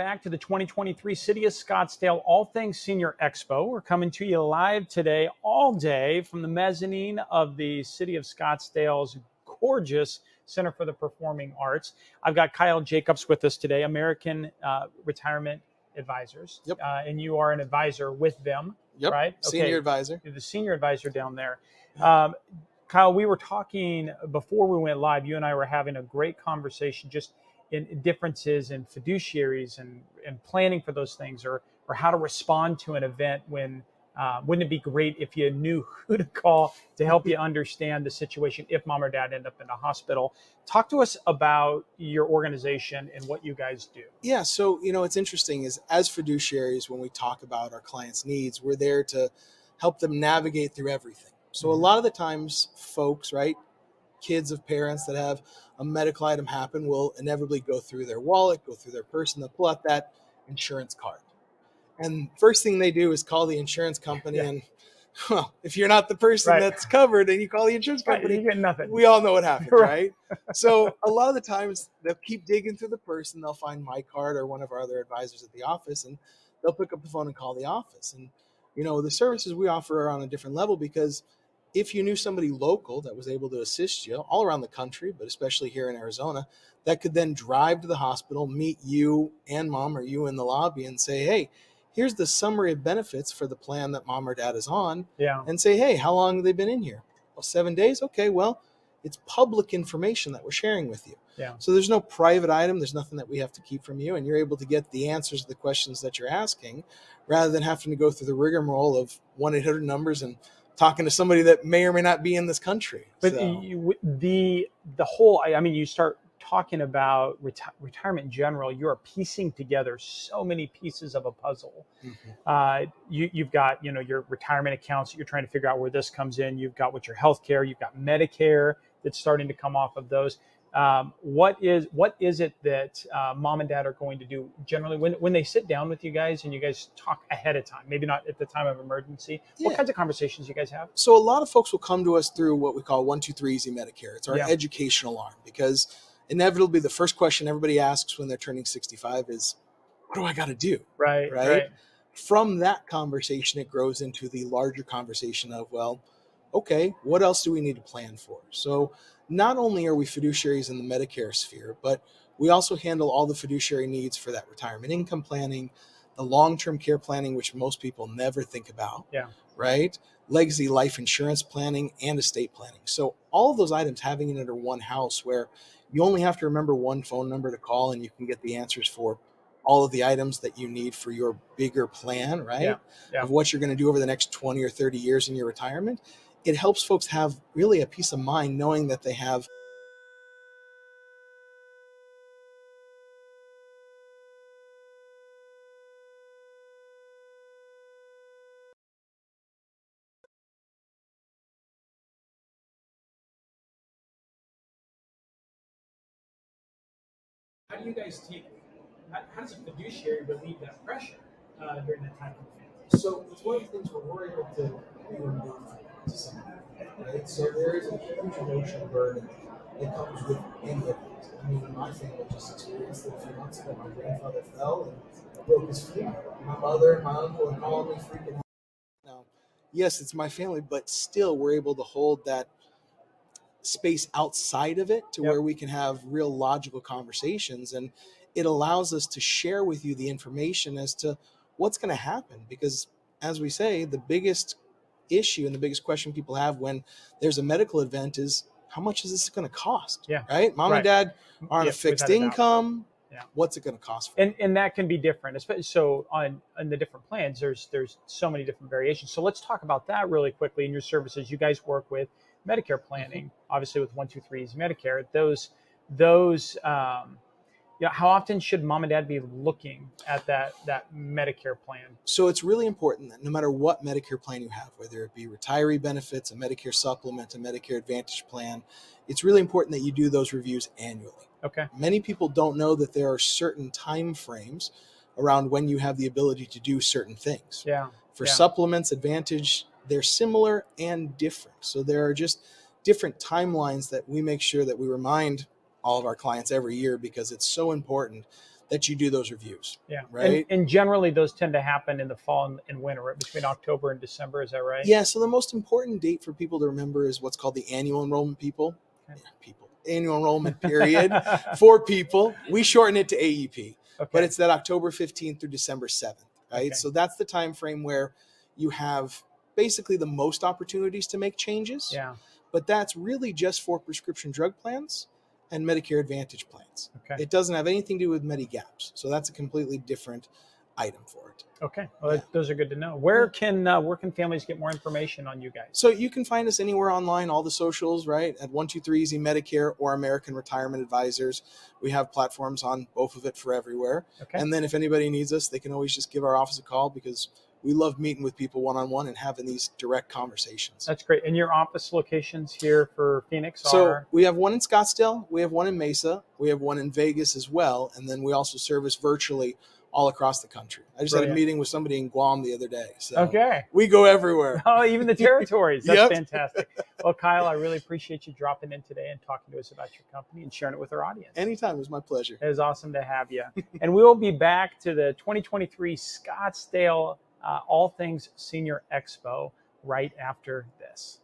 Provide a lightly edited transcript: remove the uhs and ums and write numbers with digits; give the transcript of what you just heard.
back to the 2023 City of Scottsdale All Things Senior Expo. We're coming to you live today, all day, from the mezzanine of the City of Scottsdale's gorgeous Center for the Performing Arts. I've got Kyle Jacobs with us today, American Retirement Advisors. Yep. And you are an advisor with them, Yep. right? Senior advisor. You're the senior advisor down there. Kyle, we were talking before we went live. You and I were having a great conversation just in differences in fiduciaries and planning for those things, or how to respond to an event when wouldn't it be great if you knew who to call to help you understand the situation if mom or dad end up in the hospital. Talk to us about your organization and what you guys do. Yeah. So, it's interesting is as fiduciaries, when we talk about our clients' needs, we're there to help them navigate through everything. So a lot of the times folks, right, kids of parents that have a medical item happen will inevitably go through their wallet, go through their purse, and they'll pull out that insurance card. And first thing they do is call the insurance company. Yeah. And if you're not the person Right. that's covered, then you call the insurance company. You get nothing. We all know what happens, Right. right? So a lot of the times they'll keep digging through the purse and they'll find my card or one of our other advisors at the office, and they'll pick up the phone and call the office. And, the services we offer are on a different level, because if you knew somebody local that was able to assist you all around the country, but especially here in Arizona, that could then drive to the hospital, meet you and mom or you in the lobby and say, hey, here's the summary of benefits for the plan that mom or dad is on. Yeah. And say, hey, how long have they been in here? Well, 7 days. Okay, well, it's public information that we're sharing with you. Yeah. So there's no private item. There's nothing that we have to keep from you. And you're able to get the answers to the questions that you're asking, rather than having to go through the rigmarole of 1-800 numbers and talking to somebody that may or may not be in this country. But So, the whole, I mean, you start talking about retirement in general, you are piecing together so many pieces of a puzzle. You've got, your retirement accounts that you're trying to figure out where this comes in. You've got your healthcare, you've got Medicare that's starting to come off of those. What is it that mom and dad are going to do generally when they sit down with you guys and you guys talk ahead of time, maybe not at the time of emergency? What kinds of conversations you guys have? So a lot of folks will come to us through what we call 1-2-3 Easy Medicare. It's our Yeah. educational arm, because inevitably the first question everybody asks when they're turning 65 is, what do I got to do? Right. From that conversation, it grows into the larger conversation of, well, okay, what else do we need to plan for? So not only are we fiduciaries in the Medicare sphere, but we also handle all the fiduciary needs for that retirement income planning, the long-term care planning, which most people never think about, Yeah. right? Legacy life insurance planning and estate planning. So all of those items, having it under one house where you only have to remember one phone number to call and you can get the answers for all of the items that you need for your bigger plan, right? Yeah. Of what you're going to do over the next 20 or 30 years in your retirement. It helps folks have really a peace of mind knowing that they have. How do you guys how does a fiduciary relieve that pressure during that time for the family? So it's one of the things where we're able to remove to some extent, right? So there is a huge emotional burden that comes with any of it. I mean, my family just experienced it a few months ago. My grandfather fell and broke his femur. My mother and my uncle and all of me freaking out. Now, yes, it's my family, but still we're able to hold that space outside of it to Yep. where we can have real logical conversations, and it allows us to share with you the information as to what's going to happen, because as we say, the biggest issue and the biggest question people have when there's a medical event is, how much is this going to cost? Yeah. Right. Mom and dad are on a fixed without a doubt. income. Yeah. What's it going to cost for? And that can be different, especially so on the different plans. There's so many different variations. So let's talk about that really quickly. In your services, you guys work with Medicare planning, obviously with 1-2-3 Easy Medicare. Those how often should mom and dad be looking at that Medicare plan? So it's really important that no matter what Medicare plan you have, whether it be retiree benefits, a Medicare supplement, a Medicare Advantage plan, it's really important that you do those reviews annually. Okay. Many people don't know that there are certain time frames around when you have the ability to do certain things. Yeah. For supplements, Advantage, they're similar and different. So there are just different timelines that we make sure that we remind all of our clients every year, because it's so important that you do those reviews. Yeah. Right. And generally those tend to happen in the fall and winter, right? Between October and December. Is that right? Yeah. So the most important date for people to remember is what's called the annual enrollment annual enrollment period for people. We shorten it to AEP, but it's that October 15th through December 7th, right? Okay. So that's the time frame where you have basically the most opportunities to make changes. Yeah. But that's really just for prescription drug plans and Medicare Advantage plans. Okay. It doesn't have anything to do with Medigaps. So that's a completely different item for it. Okay. Well, those are good to know. Where can families get more information on you guys? So you can find us anywhere online, all the socials, right? At 123 Easy Medicare or American Retirement Advisors. We have platforms on both of it for everywhere. Okay. And then if anybody needs us, they can always just give our office a call, because we love meeting with people one-on-one and having these direct conversations. That's great. And your office locations here for Phoenix are? So we have one in Scottsdale, we have one in Mesa, we have one in Vegas as well, and then we also service virtually all across the country. I just had a meeting with somebody in Guam the other day. So we go everywhere. Oh, even the territories. That's fantastic. Well, Kyle, I really appreciate you dropping in today and talking to us about your company and sharing it with our audience. Anytime. It was my pleasure. It was awesome to have you. And we will be back to the 2023 Scottsdale All Things Senior Expo right after this.